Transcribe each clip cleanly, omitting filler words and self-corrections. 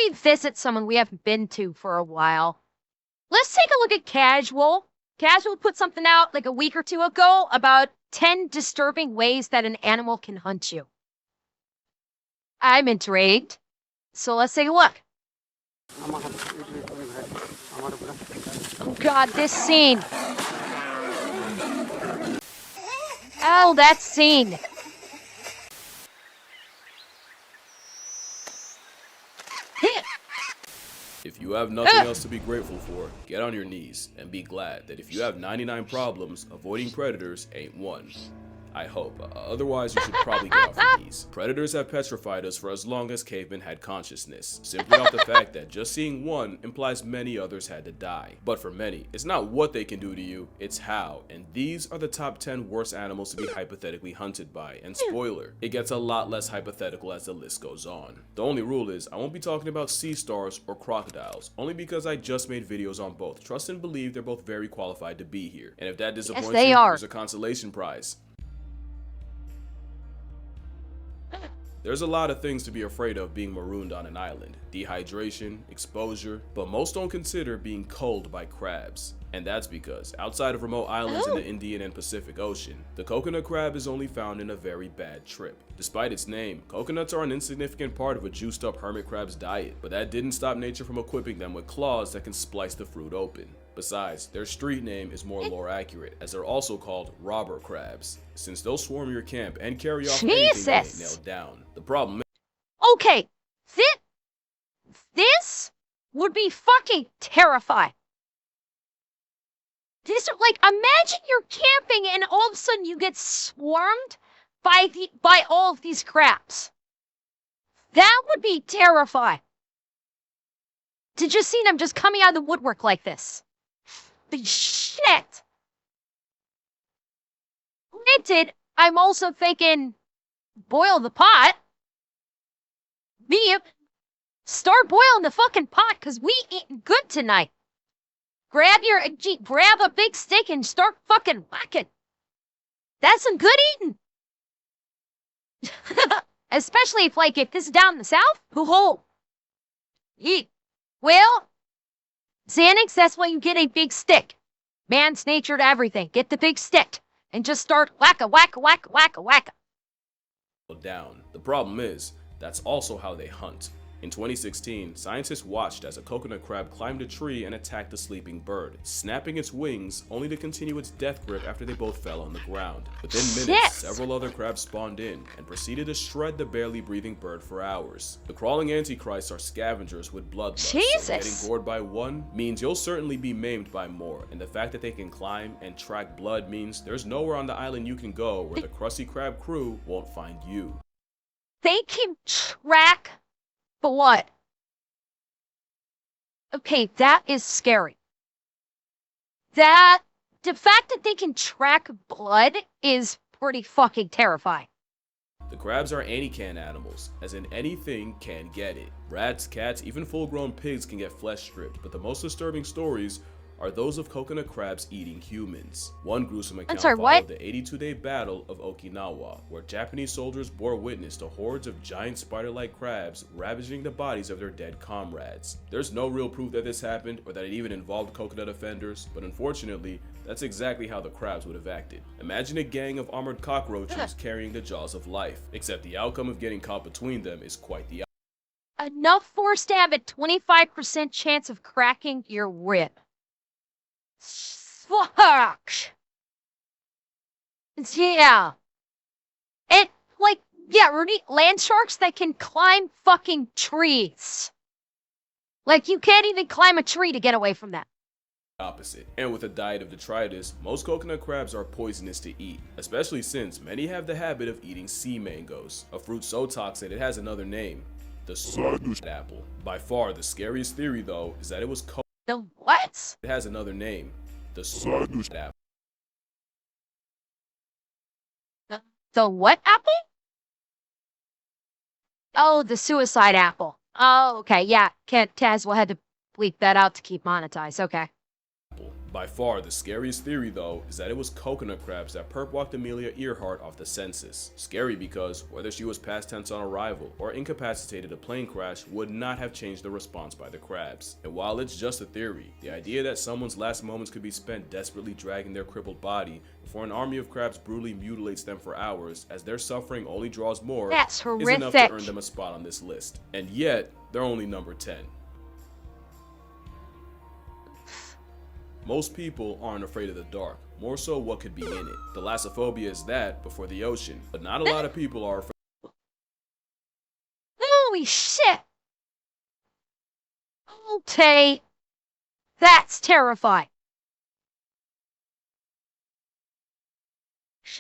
revisit someone we haven't been to for a while. Let's take a look at Casual. Casual put something out like a week or two ago about 10 disturbing ways that an animal can hunt you. I'm intrigued. So let's take a look. Oh god, this scene. Oh, that scene. If you have nothing else to be grateful for, get on your knees and be glad that if you have 99 problems, avoiding predators ain't one. I hope. Otherwise, you should probably get off your knees. Predators have petrified us for as long as cavemen had consciousness, simply off the fact that just seeing one implies many others had to die. But for many, it's not what they can do to you, it's how. And these are the top 10 worst animals to be hypothetically hunted by. And spoiler, it gets a lot less hypothetical as the list goes on. The only rule is, I won't be talking about sea stars or crocodiles, only because I just made videos on both. Trust and believe they're both very qualified to be here. And if that disappoints you, there's a consolation prize. There's a lot of things to be afraid of being marooned on an island. Dehydration, exposure, but most don't consider being culled by crabs. And that's because, outside of remote islands in the Indian and Pacific Ocean, the coconut crab is only found in a very bad trip. Despite its name, coconuts are an insignificant part of a juiced up hermit crab's diet, but that didn't stop nature from equipping them with claws that can splice the fruit open. Besides, their street name is more lore accurate, as they're also called robber crabs, since they'll swarm your camp and carry off anything they ain't nailed down. The problem is— okay, this would be fucking terrifying. Like, imagine you're camping and all of a sudden you get swarmed by all of these crabs. That would be terrifying. To just see them just coming out of the woodwork like this. The shit. Granted, I'm also thinking, boil the pot. Start boiling the fucking pot, cause we eating good tonight. Grab a big stick and start fucking whacking. That's some good eating. Especially if this is down in the south. Hoo-ho. Eat. Well, Xanax, that's why you get a big stick. Man's nature to everything. Get the big stick and just start whacka, whacka, whacka, whacka, whacka. Down. The problem is, that's also how they hunt. In 2016, scientists watched as a coconut crab climbed a tree and attacked a sleeping bird, snapping its wings only to continue its death grip after they both fell on the ground. Within minutes, several other crabs spawned in and proceeded to shred the barely breathing bird for hours. The crawling antichrists are scavengers with bloodlust, so getting gored by one means you'll certainly be maimed by more, and the fact that they can climb and track blood means there's nowhere on the island you can go where the Krusty Krab crew won't find you. They can track blood. Okay, that is scary. The fact that they can track blood is pretty fucking terrifying. The crabs are any-can animals, as in anything can get it. Rats, cats, even full-grown pigs can get flesh stripped, but the most disturbing stories are those of coconut crabs eating humans. One gruesome account followed the 82-day Battle of Okinawa, where Japanese soldiers bore witness to hordes of giant spider-like crabs ravaging the bodies of their dead comrades. There's no real proof that this happened or that it even involved coconut offenders, but unfortunately, that's exactly how the crabs would have acted. Imagine a gang of armored cockroaches carrying the jaws of life, except the outcome of getting caught between them is quite the opposite. Enough force to have a 25% chance of cracking your rib. Fuck. Yeah. And, land sharks that can climb fucking trees. Like, you can't even climb a tree to get away from that. Opposite. And with a diet of detritus, most coconut crabs are poisonous to eat, especially since many have the habit of eating sea mangoes, a fruit so toxic it has another name, the squid apple. By far the scariest theory, though, is that it was the what? It has another name. The squid apple. The what apple? Oh, the suicide apple. Oh, okay, yeah. Taz will have to bleep that out to keep monetized. Okay. By far, the scariest theory, though, is that it was coconut crabs that perp-walked Amelia Earhart off the census. Scary because whether she was past tense on arrival or incapacitated a plane crash would not have changed the response by the crabs. And while it's just a theory, the idea that someone's last moments could be spent desperately dragging their crippled body before an army of crabs brutally mutilates them for hours as their suffering only draws more That's is horrific. enough to earn them a spot on this list. And yet, they're only number 10. Most people aren't afraid of the dark, more so what could be in it. Thalassophobia is that before the ocean, but not a lot of people are afraid. Holy shit! Okay. That's terrifying.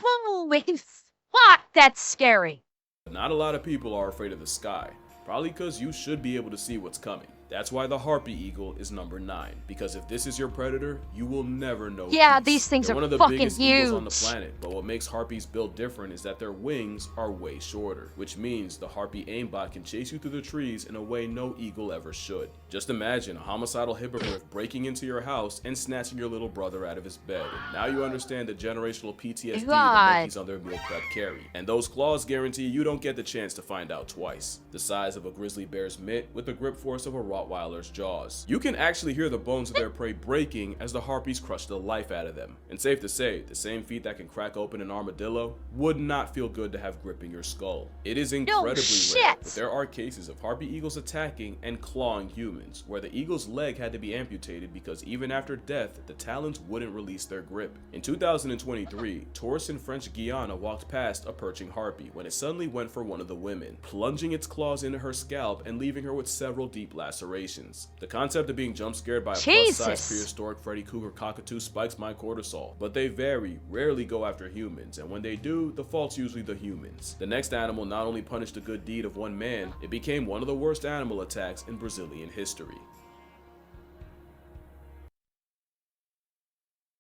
Holy fuck, that's scary. Not a lot of people are afraid of the sky, probably because you should be able to see what's coming. That's why the harpy eagle is number 9, because if this is your predator, you will never know Yeah, peace. these things They're are one of the fucking biggest huge. eagles on the planet, but what makes harpies built different is that their wings are way shorter, which means the harpy aimbot can chase you through the trees in a way no eagle ever should. Just imagine a homicidal hippogriff breaking into your house and snatching your little brother out of his bed, and now you understand the generational PTSD that monkeys on their meal prep carry. And those claws guarantee you don't get the chance to find out twice. The size of a grizzly bear's mitt with the grip force of a Rottweiler's jaws. You can actually hear the bones of their prey breaking as the harpies crush the life out of them. And safe to say, the same feet that can crack open an armadillo would not feel good to have gripping your skull. It is incredibly rare, but there are cases of harpy eagles attacking and clawing humans, where the eagle's leg had to be amputated because even after death, the talons wouldn't release their grip. In 2023, tourists in French Guiana walked past a perching harpy when it suddenly went for one of the women, plunging its claws into her scalp and leaving her with several deep lacerations. The concept of being jump scared by a plus-size prehistoric Freddy Cougar cockatoo spikes my cortisol, but they rarely go after humans, and when they do, the fault's usually the humans. The next animal not only punished a good deed of one man, it became one of the worst animal attacks in Brazilian history.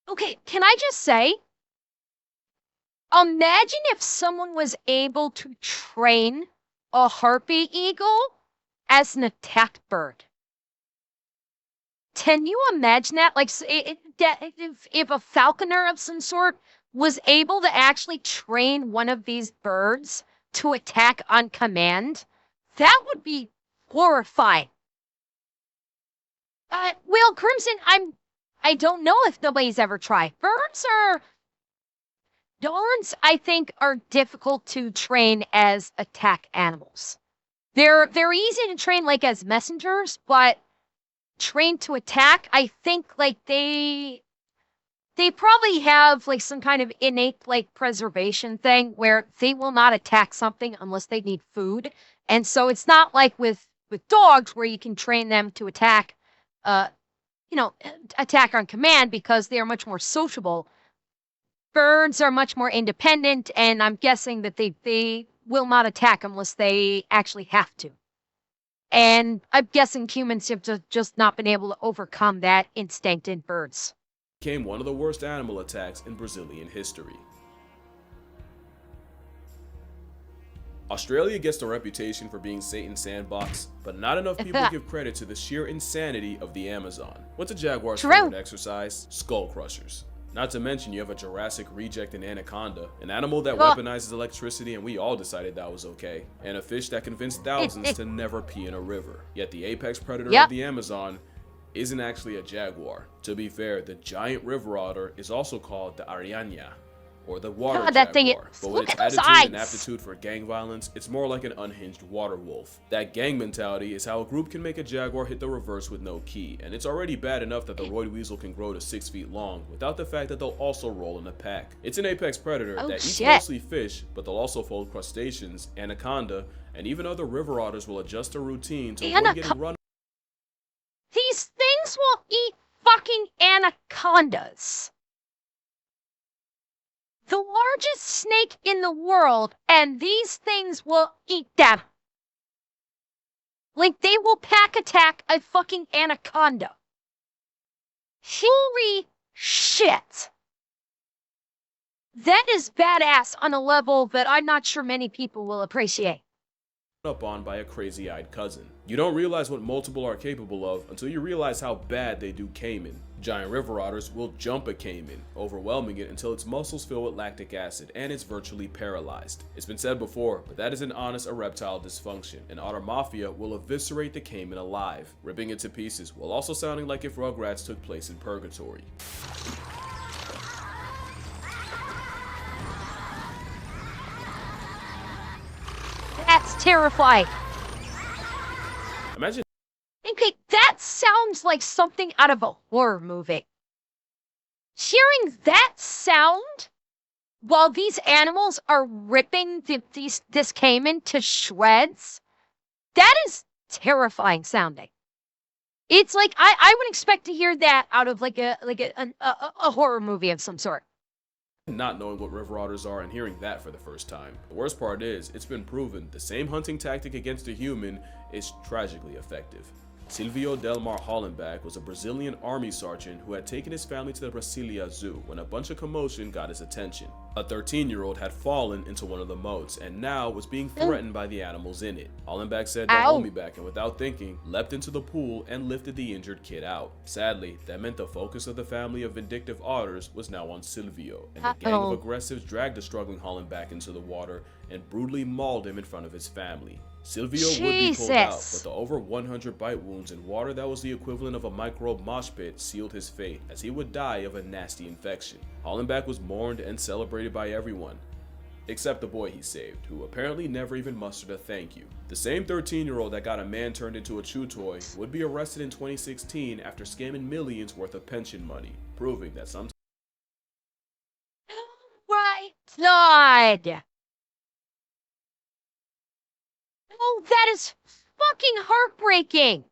Okay, can I just say, imagine if someone was able to train a harpy eagle as an attack bird. Can you imagine that? Like, if a falconer of some sort was able to actually train one of these birds to attack on command, that would be horrifying. Will Crimson, I don't know if nobody's ever tried. Birds, I think, are difficult to train as attack animals. They're easy to train, like, as messengers, but trained to attack, I think, like, they probably have, like, some kind of innate, like, preservation thing where they will not attack something unless they need food. And so it's not like with dogs where you can train them to attack, attack on command because they are much more sociable. Birds are much more independent, and I'm guessing that they will not attack unless they actually have to. And I'm guessing humans have just not been able to overcome that instinct in birds. Became one of the worst animal attacks in Brazilian history. Australia gets the reputation for being Satan's sandbox, but not enough people give credit to the sheer insanity of the Amazon. What's a jaguar's favorite exercise? Skull crushers. Not to mention you have a Jurassic reject in anaconda, an animal that weaponizes electricity and we all decided that was okay, and a fish that convinced thousands to never pee in a river. Yet the apex predator of the Amazon isn't actually a jaguar. To be fair, the giant river otter is also called the Ariana, or the water jaguar, but with its attitude and aptitude for gang violence, it's more like an unhinged water wolf. That gang mentality is how a group can make a jaguar hit the reverse with no key, and it's already bad enough that the roid weasel can grow to 6 feet long, without the fact that they'll also roll in a pack. It's an apex predator that eats mostly fish, but they'll also fold crustaceans, anaconda, and even other river otters will adjust their routine to avoid getting run. These things will eat fucking anacondas. The largest snake in the world, and these things will eat them. Like, they will pack attack a fucking anaconda. Holy shit. That is badass on a level that I'm not sure many people will appreciate. up on by a crazy-eyed cousin. You don't realize what multiple are capable of until you realize how bad they do caiman. Giant river otters will jump a caiman, overwhelming it until its muscles fill with lactic acid and it's virtually paralyzed. It's been said before, but that isn't honest erectile dysfunction. An otter mafia will eviscerate the caiman alive, ripping it to pieces, while also sounding like if Rugrats took place in purgatory. That's terrifying. Imagine. Okay, that sounds like something out of a horror movie. Hearing that sound while these animals are ripping this caiman to shreds, that is terrifying sounding. It's like I would expect to hear that out of like a horror movie of some sort. Not knowing what river otters are and hearing that for the first time. The worst part is, it's been proven the same hunting tactic against a human is tragically effective. Silvio Delmar Hollenbach was a Brazilian army sergeant who had taken his family to the Brasilia Zoo when a bunch of commotion got his attention. A 13-year-old had fallen into one of the moats and now was being threatened by the animals in it. Hollenbach said, "Don't hold me back," and without thinking, leapt into the pool and lifted the injured kid out. Sadly, that meant the focus of the family of vindictive otters was now on Silvio, and the gang of aggressives dragged the struggling Hollenbach into the water and brutally mauled him in front of his family. Silvio would be pulled out, but the over 100 bite wounds in water that was the equivalent of a microbe mosh pit sealed his fate, as he would die of a nasty infection. Hollenbach was mourned and celebrated by everyone, except the boy he saved, who apparently never even mustered a thank you. The same 13-year-old that got a man turned into a chew toy would be arrested in 2016 after scamming millions worth of pension money, proving that sometimes. Right, God. Oh, that is fucking heartbreaking.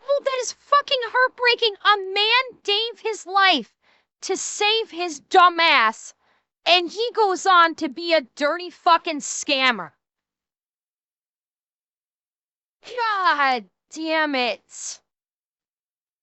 Oh, that is fucking heartbreaking. A man gave his life to save his dumb ass, and he goes on to be a dirty fucking scammer. God damn it.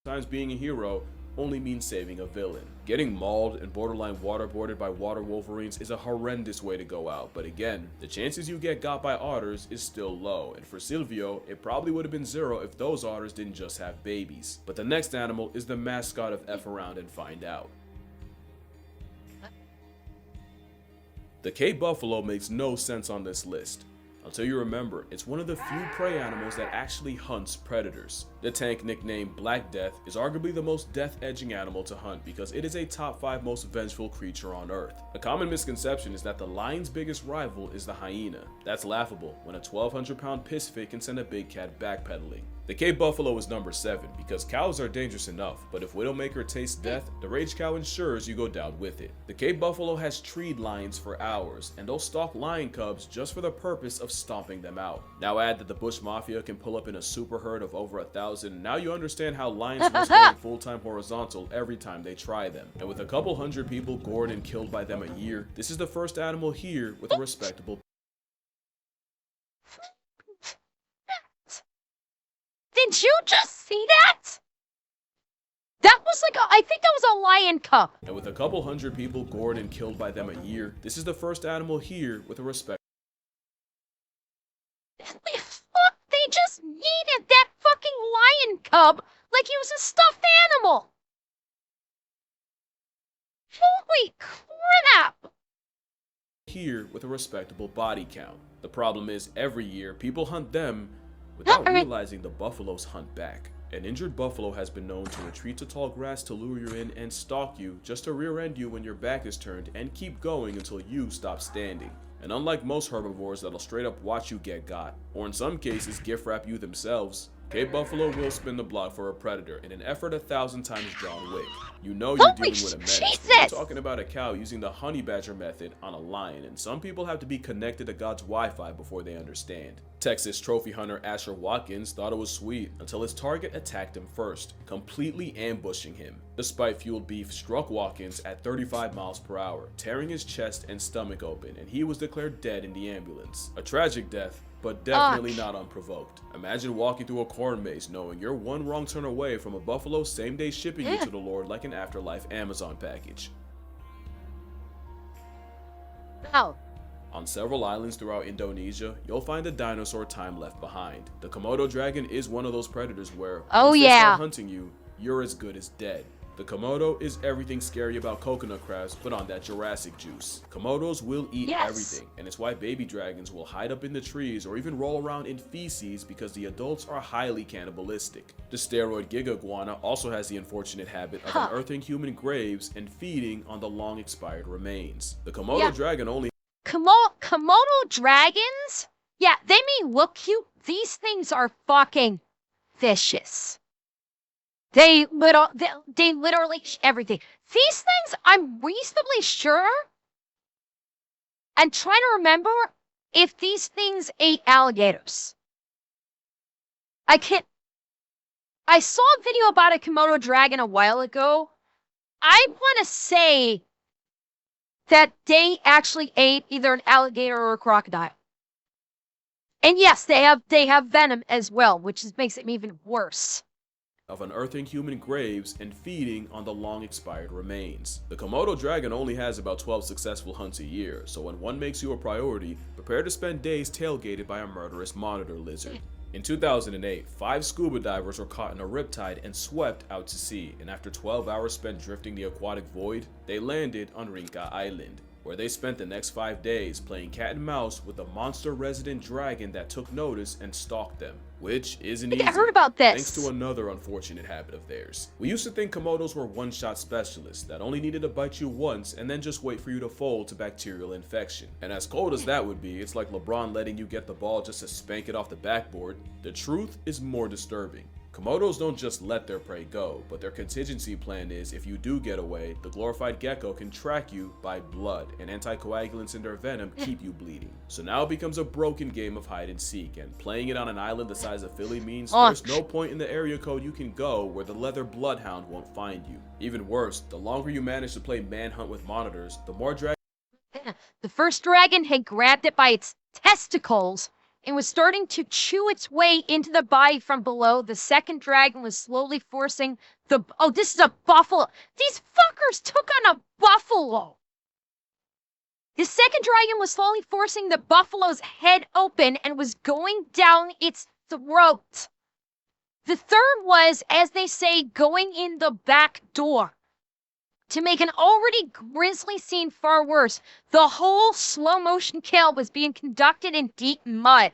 Sometimes being a hero only means saving a villain. Getting mauled and borderline waterboarded by water wolverines is a horrendous way to go out, but again, the chances you get got by otters is still low, and for Silvio, it probably would have been 0 if those otters didn't just have babies. But the next animal is the mascot of F Around and Find Out. The Cape buffalo makes no sense on this list, until you remember it's one of the few prey animals that actually hunts predators. The tank, nicknamed Black Death, is arguably the most death-edging animal to hunt because it is a top 5 most vengeful creature on Earth. A common misconception is that the lion's biggest rival is the hyena. That's laughable when a 1,200-pound piss fit can send a big cat backpedaling. The Cape buffalo is number 7 because cows are dangerous enough, but if Widowmaker tastes death, the rage cow ensures you go down with it. The Cape buffalo has treed lions for hours, and they'll stalk lion cubs just for the purpose of stomping them out. Now add that the bush mafia can pull up in a super herd of over 1,000, now you understand how lions risk going full-time horizontal every time they try them. And with a couple hundred people gored and killed by them a year, this is the first animal here with a respectable. Did you just see that? That was like I think that was a lion cub. And with a couple hundred people gored and killed by them a year, this is the first animal here with a respect. Fuck, they just yeeted that fucking lion cub like he was a stuffed animal. Holy crap! Here with a respectable body count. The problem is every year people hunt them without realizing the buffaloes hunt back. An injured buffalo has been known to retreat to tall grass to lure you in and stalk you just to rear end you when your back is turned and keep going until you stop standing. And unlike most herbivores that'll straight up watch you get got, or in some cases gift wrap you themselves, Cape buffalo will spin the block for a predator in an effort 1,000 times John Wick. You know you're dealing with a menace. We're talking about a cow using the honey badger method on a lion, and some people have to be connected to God's Wi-Fi before they understand. Texas trophy hunter Asher Watkins thought it was sweet until his target attacked him first, completely ambushing him. The spite-fueled beef struck Watkins at 35 miles per hour, tearing his chest and stomach open, and he was declared dead in the ambulance. A tragic death, but definitely not unprovoked. Imagine walking through a corn maze knowing you're one wrong turn away from a buffalo same-day shipping you to the Lord like an afterlife Amazon package. Oh, On several islands throughout Indonesia, you'll find a dinosaur time left behind. The Komodo dragon is one of those predators where, Oh once they start yeah. hunting you, you're as good as dead. The Komodo is everything scary about coconut crabs, but on that Jurassic juice. Komodos will eat Yes. everything, and it's why baby dragons will hide up in the trees or even roll around in feces because the adults are highly cannibalistic. The steroid giga iguana also has the unfortunate habit of unearthing human graves and feeding on the long expired remains. The Komodo dragon only Komodo dragons? Yeah, they may look cute. These things are fucking vicious. They literally eat everything. These things, I'm reasonably sure, and trying to remember if these things ate alligators. I saw a video about a Komodo dragon a while ago. I want to say that they actually ate either an alligator or a crocodile. And yes, they have venom as well, which makes it even worse. Of unearthing human graves and feeding on the long expired remains. The Komodo dragon only has about 12 successful hunts a year, so when one makes you a priority, prepare to spend days tailgated by a murderous monitor lizard. In 2008, 5 scuba divers were caught in a riptide and swept out to sea, and after 12 hours spent drifting the aquatic void, they landed on Rinca Island, where they spent the next 5 days playing cat and mouse with a monster resident dragon that took notice and stalked them. Which isn't easy, I heard about this. thanks to another unfortunate habit of theirs. We used to think Komodos were one-shot specialists that only needed to bite you once and then just wait for you to fold to bacterial infection. And as cold as that would be, it's like LeBron letting you get the ball just to spank it off the backboard. The truth is more disturbing. Komodos don't just let their prey go, but their contingency plan is if you do get away, the glorified gecko can track you by blood, and anticoagulants in their venom keep you bleeding. So now it becomes a broken game of hide and seek, and playing it on an island the size of Philly means there's no point in the area code you can go where the leather bloodhound won't find you. Even worse, the longer you manage to play manhunt with monitors, the more The first dragon had grabbed it by its testicles and was starting to chew its way into the body from below. The second dragon was slowly forcing the... Oh, this is a buffalo. These fuckers took on a buffalo. The second dragon was slowly forcing the buffalo's head open and was going down its throat. The third was, as they say, going in the back door. To make an already grisly scene far worse, the whole slow-motion kill was being conducted in deep mud.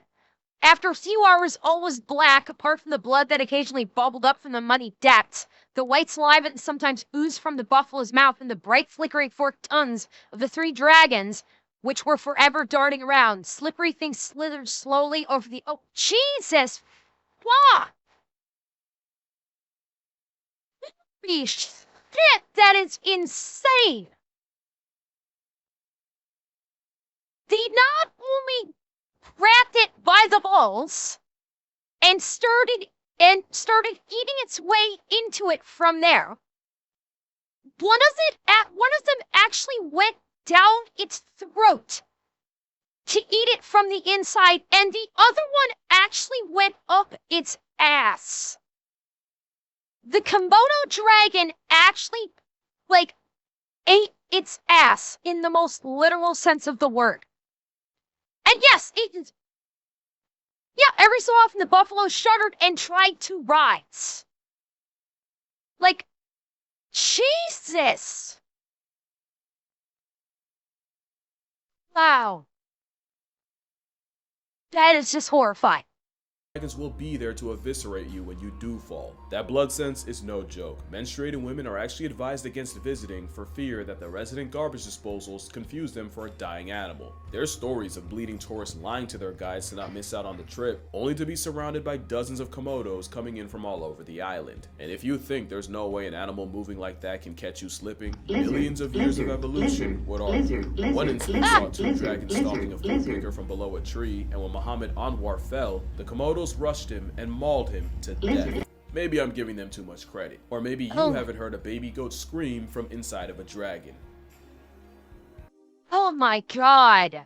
After a few hours, all was black, apart from the blood that occasionally bubbled up from the muddy depths. The white saliva that sometimes oozed from the buffalo's mouth and the bright flickering forked tongues of the 3 dragons, which were forever darting around. Slippery things slithered slowly over the... Oh, Jesus! Fuck! Shit, that is insane! They not only grabbed it by the balls and started eating its way into it from there. One of them actually went down its throat to eat it from the inside, and the other one actually went up its ass. The Komodo dragon actually, ate its ass in the most literal sense of the word. And yes, every so often the buffalo shuddered and tried to rise. Jesus! Wow. That is just horrifying. dragons will be there to eviscerate you when you do fall. That blood sense is no joke. Menstruating women are actually advised against visiting for fear that the resident garbage disposals confuse them for a dying animal. There's stories of bleeding tourists lying to their guides to not miss out on the trip, only to be surrounded by dozens of Komodos coming in from all over the island. And if you think there's no way an animal moving like that can catch you slipping, millions of years of evolution would argue. One incident saw 2 dragons stalking a food picker from below a tree, and when Muhammad Anwar fell, the Komodos rushed him and mauled him to death. Maybe I'm giving them too much credit. Or maybe you haven't heard a baby goat scream from inside of a dragon. Oh my god.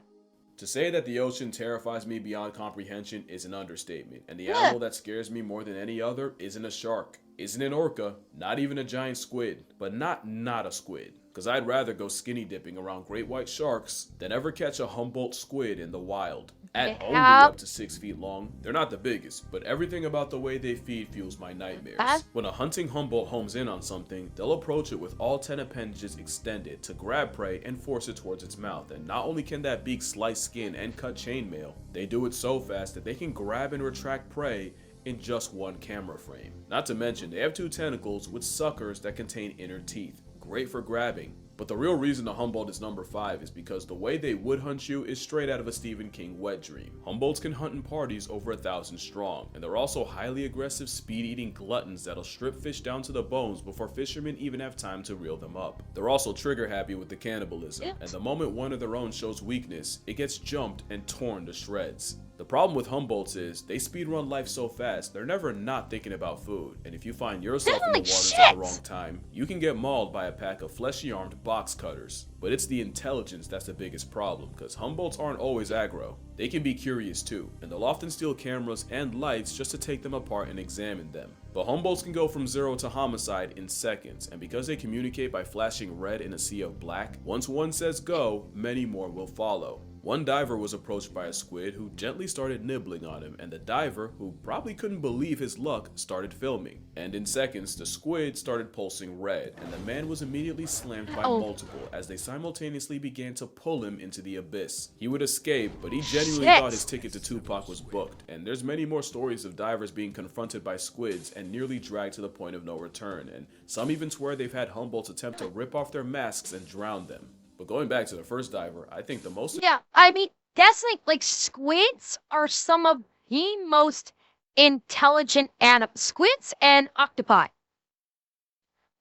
To say that the ocean terrifies me beyond comprehension is an understatement, and the animal that scares me more than any other isn't a shark, isn't an orca, not even a giant squid, but not a squid. Because I'd rather go skinny dipping around great white sharks than ever catch a Humboldt squid in the wild. At only up to 6 feet long, they're not the biggest, but everything about the way they feed fuels my nightmares. When a hunting Humboldt homes in on something, they'll approach it with all 10 appendages extended to grab prey and force it towards its mouth. And not only can that beak slice skin and cut chainmail, they do it so fast that they can grab and retract prey in just one camera frame. Not to mention, they have 2 tentacles with suckers that contain inner teeth. Great for grabbing. But the real reason the Humboldt is number 5 is because the way they would hunt you is straight out of a Stephen King wet dream. Humboldts can hunt in parties over 1,000 strong, and they're also highly aggressive speed-eating gluttons that'll strip fish down to the bones before fishermen even have time to reel them up. They're also trigger happy with the cannibalism, and the moment one of their own shows weakness, it gets jumped and torn to shreds. The problem with Humboldts is they speedrun life so fast, they're never not thinking about food, and if you find yourself in the waters at the wrong time, you can get mauled by a pack of fleshy-armed box cutters. But it's the intelligence that's the biggest problem, because Humboldts aren't always aggro. They can be curious too, and they'll often steal cameras and lights just to take them apart and examine them. But Humboldts can go from 0 to homicide in seconds, and because they communicate by flashing red in a sea of black, once one says go, many more will follow. One diver was approached by a squid who gently started nibbling on him, and the diver, who probably couldn't believe his luck, started filming. And in seconds, the squid started pulsing red, and the man was immediately slammed by multiple as they simultaneously began to pull him into the abyss. He would escape, but he genuinely thought his ticket to Tupac was booked, and there's many more stories of divers being confronted by squids and nearly dragged to the point of no return, and some even swear they've had Humboldts attempt to rip off their masks and drown them. But going back to the first diver, I think the most... Yeah, I mean, that's like squids are some of the most intelligent animals. Squids and octopi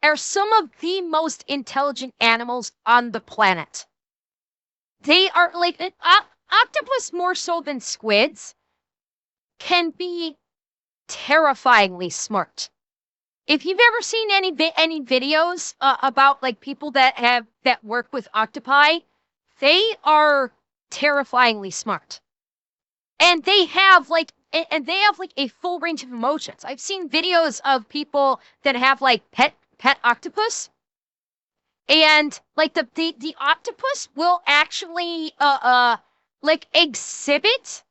are some of the most intelligent animals on the planet. They are like, octopus more so than squids can be terrifyingly smart. If you've ever seen any videos about like people that work with octopi, they are terrifyingly smart, and they have like a full range of emotions. I've seen videos of people that have like pet octopus, and like the octopus will actually like exhibit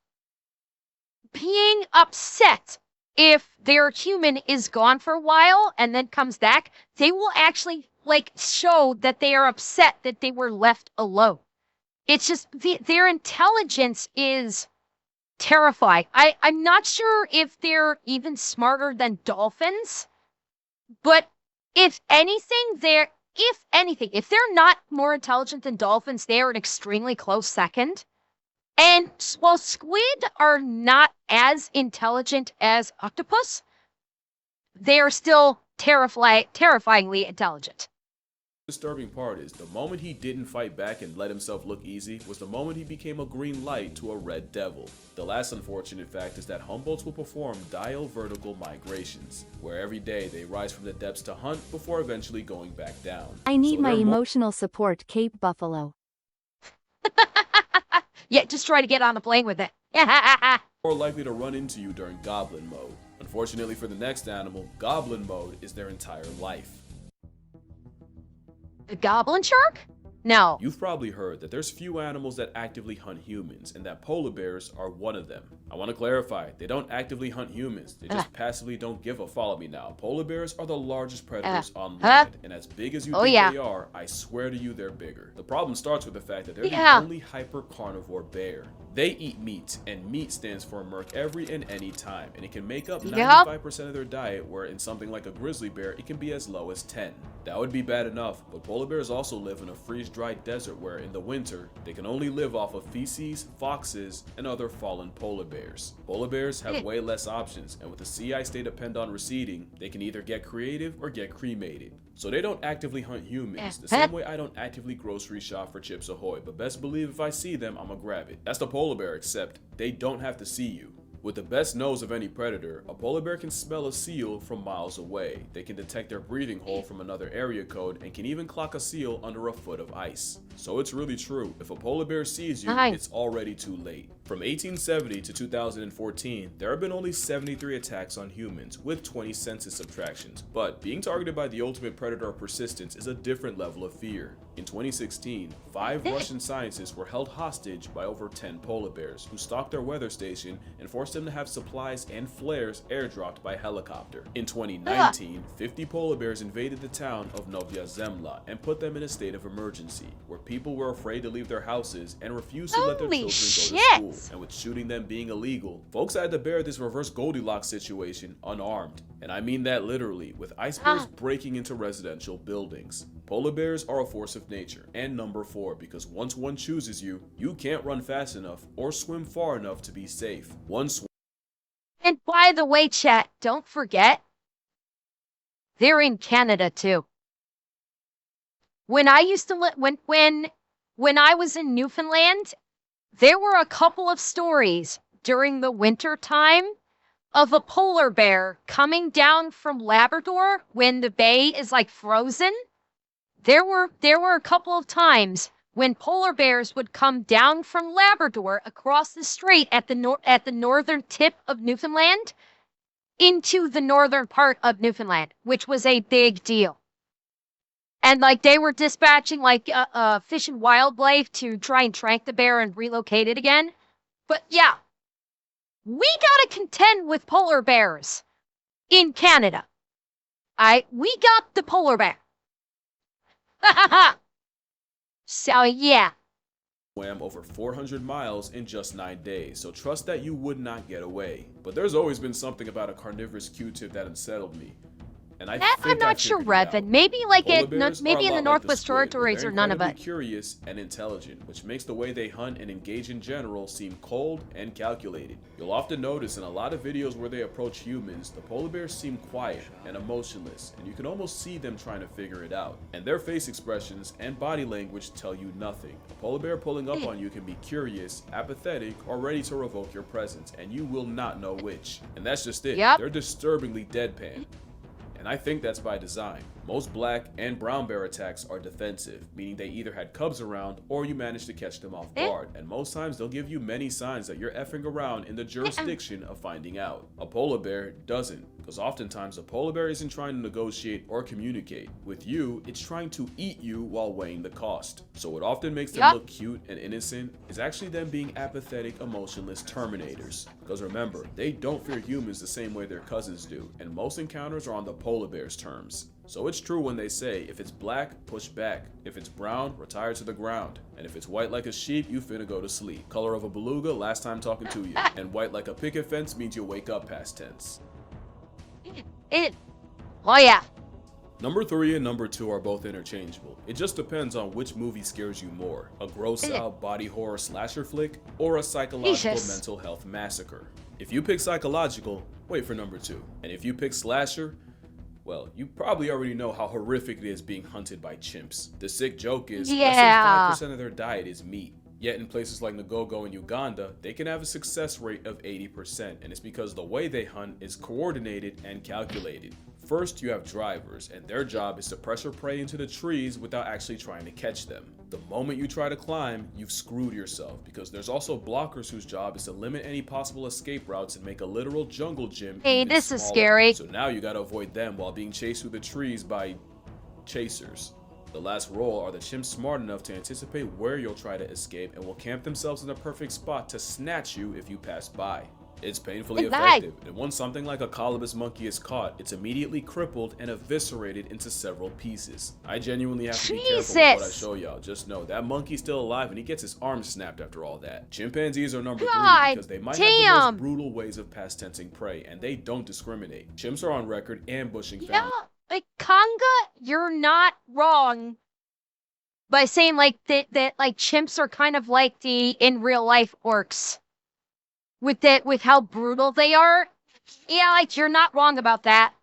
being upset. If their human is gone for a while and then comes back, they will actually like show that they are upset that they were left alone. It's just their intelligence is terrifying. I'm not sure if they're even smarter than dolphins, but if they're not more intelligent than dolphins, they are an extremely close second. And while squid are not as intelligent as octopus, they are still terrifyingly intelligent. The disturbing part is the moment he didn't fight back and let himself look easy was the moment he became a green light to a red devil. The last unfortunate fact is that Humboldts will perform diel-vertical migrations, where every day they rise from the depths to hunt before eventually going back down. I need my emotional support, Cape Buffalo. Yeah, just try to get on the plane with it. More likely to run into you during goblin mode. Unfortunately for the next animal, goblin mode is their entire life. The goblin shark? No. You've probably heard that there's few animals that actively hunt humans, and that polar bears are one of them. I want to clarify, they don't actively hunt humans, they just passively don't give a follow me now. Polar bears are the largest predators on land, and as big as you think they are, I swear to you they're bigger. The problem starts with the fact that they're the only hyper-carnivore bear. They eat meat, and meat stands for Merc every and any time, and it can make up 95% of their diet, where in something like a grizzly bear, it can be as low as 10. That would be bad enough, but polar bears also live in a freeze-dried desert where in the winter, they can only live off of feces, foxes, and other fallen polar bears. Polar bears have way less options, and with the sea ice they depend on receding, they can either get creative or get cremated. So they don't actively hunt humans, the same way I don't actively grocery shop for Chips Ahoy, but best believe if I see them, I'ma grab it. That's the polar bear, except they don't have to see you. With the best nose of any predator, a polar bear can smell a seal from miles away. They can detect their breathing hole from another area code and can even clock a seal under a foot of ice. So it's really true, if a polar bear sees you, it's already too late. From 1870 to 2014, there have been only 73 attacks on humans, with 20 census subtractions, but being targeted by the ultimate predator of persistence is a different level of fear. In 2016, 5 Russian scientists were held hostage by over 10 polar bears, who stalked their weather station and forced them to have supplies and flares airdropped by helicopter. In 2019, 50 polar bears invaded the town of Novaya Zemlya and put them in a state of emergency, where people were afraid to leave their houses and refused to let their children go to school. And with shooting them being illegal, folks had to bear this reverse Goldilocks situation unarmed. And I mean that literally, with icebergs breaking into residential buildings. Polar bears are a force of nature, and number 4, because once one chooses you, you can't run fast enough or swim far enough to be safe. And by the way, chat, don't forget, they're in Canada too. When I used to when I was in Newfoundland, there were a couple of stories during the winter time of a polar bear coming down from Labrador when the bay is like frozen. There were a couple of times when polar bears would come down from Labrador across the strait at the northern tip of Newfoundland into the northern part of Newfoundland, which was a big deal. And like they were dispatching like Fish and Wildlife to try and track the bear and relocate it again. But yeah, we gotta contend with polar bears in Canada. We got the polar bear. So yeah. Swam over 400 miles in just 9 days, so trust that you would not get away. But there's always been something about a carnivorous Q-tip that unsettled me. And I'm not sure, Revan. Maybe maybe in the Northwest Territories or none of it. Curious and intelligent, which makes the way they hunt and engage in general seem cold and calculated. You'll often notice in a lot of videos where they approach humans, the polar bears seem quiet and emotionless, and you can almost see them trying to figure it out. And their face expressions and body language tell you nothing. A polar bear pulling up on you can be curious, apathetic, or ready to revoke your presence, and you will not know which. And that's just it. They're disturbingly deadpan. And I think that's by design. Most black and brown bear attacks are defensive, meaning they either had cubs around or you managed to catch them off guard. And most times they'll give you many signs that you're effing around in the jurisdiction of finding out. A polar bear doesn't, because oftentimes a polar bear isn't trying to negotiate or communicate. With you, it's trying to eat you while weighing the cost. So what often makes them look cute and innocent is actually them being apathetic, emotionless terminators. Because remember, they don't fear humans the same way their cousins do, and most encounters are on the polar bear's terms. So it's true when they say, if it's black, push back. If it's brown, retire to the ground. And if it's white like a sheep, you finna go to sleep. Color of a beluga, last time talking to you. And white like a picket fence means you'll wake up past tense. Oh yeah. Number 3 and number 2 are both interchangeable. It just depends on which movie scares you more. A gross out body horror slasher flick, or a psychological mental health massacre. If you pick psychological, wait for number 2. And if you pick slasher, well, you probably already know how horrific it is being hunted by chimps. The sick joke is, less than 5% of their diet is meat. Yet in places like Ngogo and Uganda, they can have a success rate of 80%, and it's because the way they hunt is coordinated and calculated. First, you have drivers, and their job is to pressure prey into the trees without actually trying to catch them. The moment you try to climb, you've screwed yourself, because there's also blockers whose job is to limit any possible escape routes and make a literal jungle gym Hey, even this smaller. is scary. So now you gotta avoid them while being chased through the trees by chasers. The last role are the chimps smart enough to anticipate where you'll try to escape and will camp themselves in the perfect spot to snatch you if you pass by. It's painfully effective, and once something like a colobus monkey is caught, it's immediately crippled and eviscerated into several pieces. I genuinely have to be careful with what I show y'all. Just know that monkey's still alive and he gets his arm snapped after all that. Chimpanzees are number 3 because they might have the most brutal ways of past tensing prey, and they don't discriminate. Chimps are on record ambushing families. Like Conga, you're not wrong by saying like that like chimps are kind of like the in real life orcs. With how brutal they are. Yeah, like you're not wrong about that.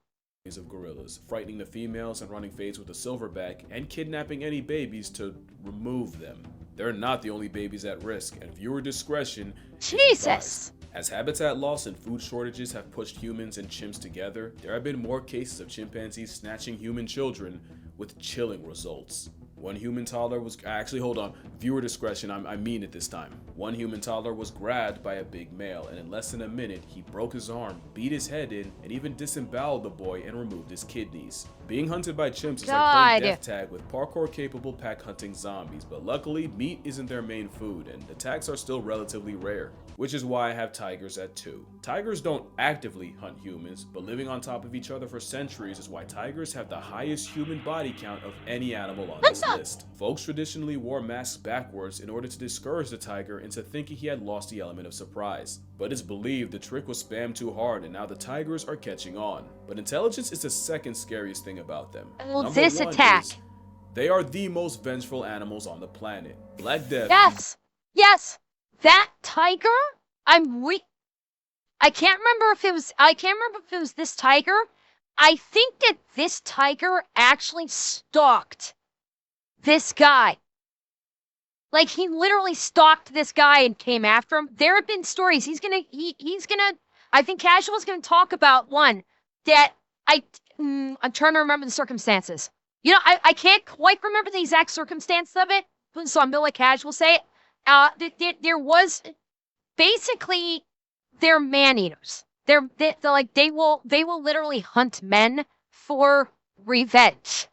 Of gorillas, frightening the females and running fades with a silverback, and kidnapping any babies to remove them. They're not the only babies at risk, and viewer discretion. Jesus. As habitat loss and food shortages have pushed humans and chimps together, there have been more cases of chimpanzees snatching human children with chilling results. One human toddler was hold on, viewer discretion, I mean it this time. One human toddler was grabbed by a big male, and in less than a minute, he broke his arm, beat his head in, and even disemboweled the boy and removed his kidneys. Being hunted by chimps is like playing death tag with parkour-capable pack-hunting zombies, but luckily, meat isn't their main food, and attacks are still relatively rare, which is why I have tigers at 2. Tigers don't actively hunt humans, but living on top of each other for centuries is why tigers have the highest human body count of any animal on this list. Folks traditionally wore masks backwards in order to discourage the tiger into thinking he had lost the element of surprise. But it's believed the trick was spammed too hard and now the tigers are catching on. But intelligence is the second scariest thing about them. Well, this attack. They are the most vengeful animals on the planet. Black Death. Yes! Yes! That tiger? I can't remember if it was this tiger. I think that this tiger actually stalked this guy. Like, he literally stalked this guy and came after him. There have been stories. He's gonna, I think Casual's gonna talk about one that I'm trying to remember the circumstances. You know, I can't quite remember the exact circumstance of it, so I'm gonna let Casual say it. There was, basically, they're man-eaters. They will literally hunt men for revenge.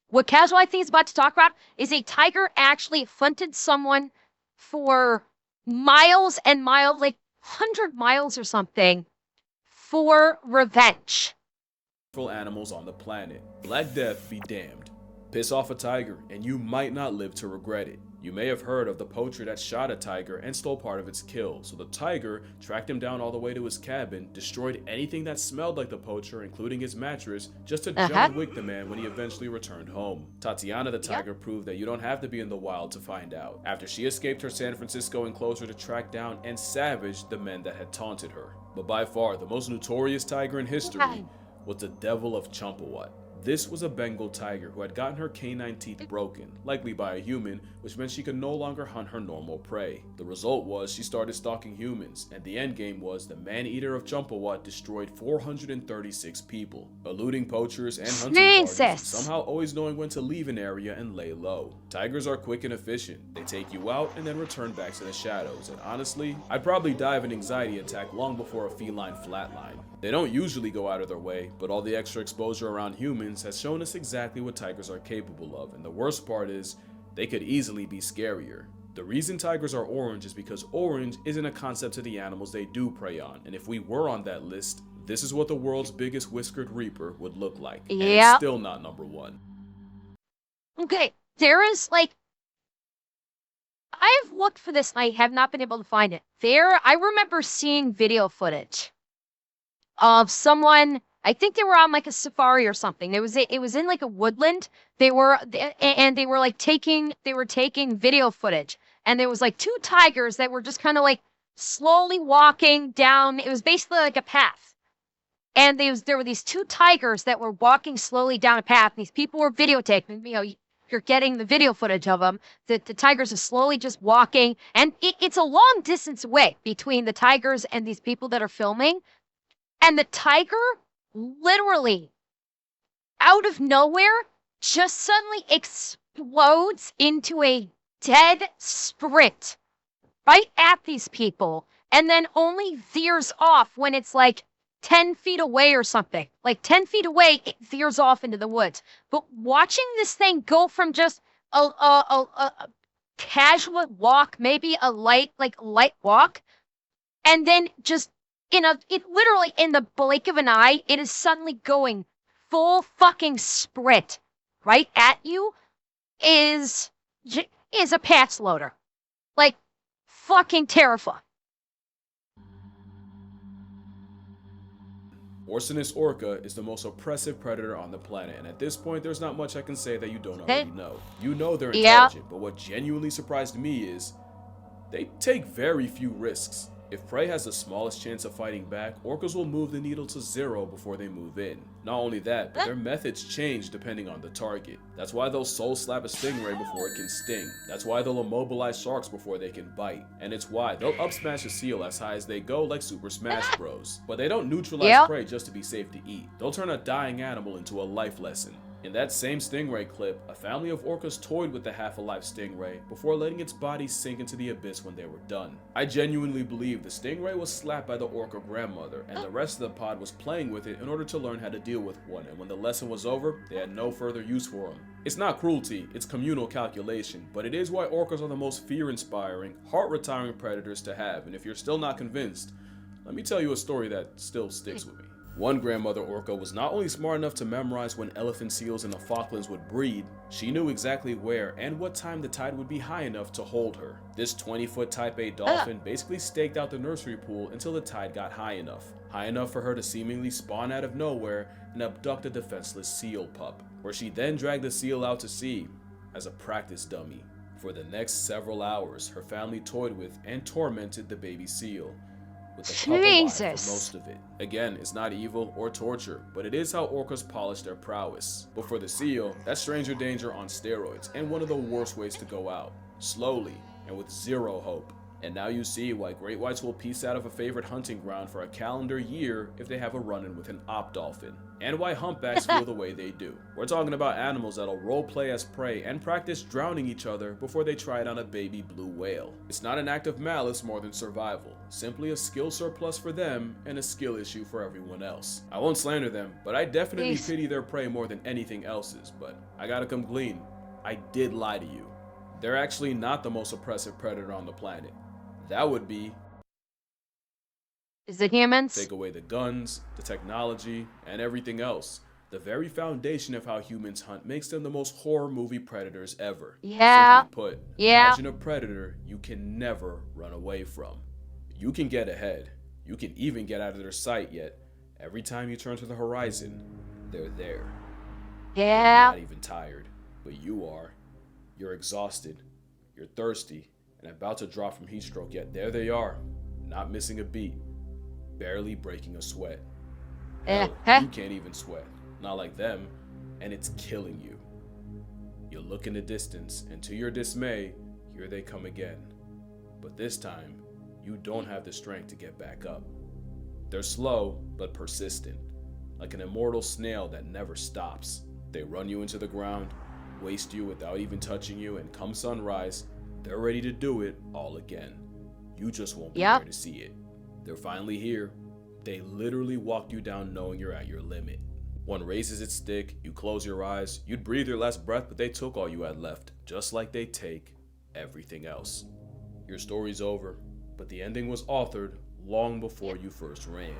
What Casual, I think, is about to talk about is a tiger actually hunted someone for miles and miles, like 100 miles or something, for revenge. Animals on the planet. Black Death be damned. Piss off a tiger, and you might not live to regret it. You may have heard of the poacher that shot a tiger and stole part of its kill, so the tiger tracked him down all the way to his cabin, destroyed anything that smelled like the poacher, including his mattress, just to John Wick the man when he eventually returned home. Tatiana the tiger proved that you don't have to be in the wild to find out, after she escaped her San Francisco enclosure to track down and savage the men that had taunted her. But by far, the most notorious tiger in history was the Devil of Chumpawat. This was a Bengal tiger who had gotten her canine teeth broken, likely by a human, which meant she could no longer hunt her normal prey. The result was she started stalking humans, and the endgame was the man-eater of Chumpawat destroyed 436 people, eluding poachers and hunting parties, and somehow always knowing when to leave an area and lay low. Tigers are quick and efficient. They take you out and then return back to the shadows, and honestly, I'd probably die of an anxiety attack long before a feline flatline. They don't usually go out of their way, but all the extra exposure around humans has shown us exactly what tigers are capable of, and the worst part is, they could easily be scarier. The reason tigers are orange is because orange isn't a concept to the animals they do prey on, and if we were on that list, this is what the world's biggest whiskered reaper would look like, and it's still not number 1. Okay, there is, like, I've looked for this and I have not been able to find it. I remember seeing video footage of someone, I think they were on like a safari or something. It was in like a woodland. They were like taking video footage, and there was like 2 tigers that were just kind of like slowly walking down. It was basically like a path, and there were these 2 tigers that were walking slowly down a path. And these people were videotaping. You know, you're getting the video footage of them. The tigers are slowly just walking, and it's a long distance away between the tigers and these people that are filming. And the tiger, literally, out of nowhere, just suddenly explodes into a dead sprint right at these people, and then only veers off when it's like 10 feet away or something. Like 10 feet away, it veers off into the woods. But watching this thing go from just a casual walk, maybe a light walk, and then just literally in the blink of an eye, it is suddenly going full fucking sprint right at you is a pass loader. Like, fucking terrifying. Orca is the most oppressive predator on the planet, and at this point, there's not much I can say that you don't already know. You know they're intelligent, but what genuinely surprised me is they take very few risks. If prey has the smallest chance of fighting back, orcas will move the needle to 0 before they move in. Not only that, but their methods change depending on the target. That's why they'll soul slap a stingray before it can sting. That's why they'll immobilize sharks before they can bite. And it's why they'll up smash a seal as high as they go like Super Smash Bros. But they don't neutralize prey just to be safe to eat. They'll turn a dying animal into a life lesson. In that same stingray clip, a family of orcas toyed with the half-alive stingray before letting its body sink into the abyss when they were done. I genuinely believe the stingray was slapped by the orca grandmother, and the rest of the pod was playing with it in order to learn how to deal with one, and when the lesson was over, they had no further use for him. It's not cruelty, it's communal calculation, but it is why orcas are the most fear-inspiring, heart-retiring predators to have, and if you're still not convinced, let me tell you a story that still sticks with me. One grandmother orca was not only smart enough to memorize when elephant seals in the Falklands would breed, she knew exactly where and what time the tide would be high enough to hold her. This 20-foot Type A dolphin basically staked out the nursery pool until the tide got high enough for her to seemingly spawn out of nowhere and abduct a defenseless seal pup, where she then dragged the seal out to sea as a practice dummy. For the next several hours, her family toyed with and tormented the baby seal, with the pup alive for most of it. Again, it's not evil or torture, but it is how orcas polish their prowess. But for the seal, that's stranger danger on steroids, and one of the worst ways to go out. Slowly, and with zero hope. And now you see why great whites will piece out of a favorite hunting ground for a calendar year if they have a run-in with an op dolphin. And why humpbacks feel the way they do. We're talking about animals that'll roleplay as prey and practice drowning each other before they try it on a baby blue whale. It's not an act of malice more than survival, simply a skill surplus for them and a skill issue for everyone else. I won't slander them, but I definitely pity their prey more than anything else's, but I gotta come clean. I did lie to you. They're actually not the most oppressive predator on the planet. That would be... Is it humans? Take away the guns, the technology, and everything else. The very foundation of how humans hunt makes them the most horror movie predators ever. Yeah. Simply put, imagine a predator you can never run away from. You can get ahead. You can even get out of their sight, yet every time you turn to the horizon, they're there. Yeah. You're not even tired, but you are. You're exhausted. You're thirsty. And about to drop from heat stroke, yet there they are, not missing a beat, barely breaking a sweat. Hell, you can't even sweat, not like them, and it's killing you. You look in the distance, and to your dismay, here they come again. But this time, you don't have the strength to get back up. They're slow, but persistent, like an immortal snail that never stops. They run you into the ground, waste you without even touching you, and come sunrise, they're ready to do it all again. You just won't be there to see it. They're finally here. They literally walk you down knowing you're at your limit. One raises its stick, you close your eyes, you'd breathe your last breath, but they took all you had left, just like they take everything else. Your story's over, but the ending was authored long before you first ran.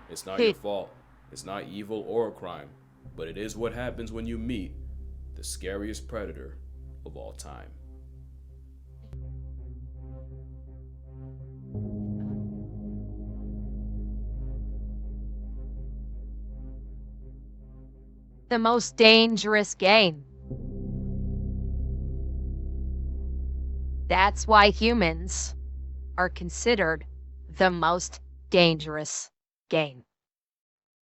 It's not your fault. It's not evil or a crime, but it is what happens when you meet the scariest predator of all time. The most dangerous game. That's why humans are considered the most dangerous game.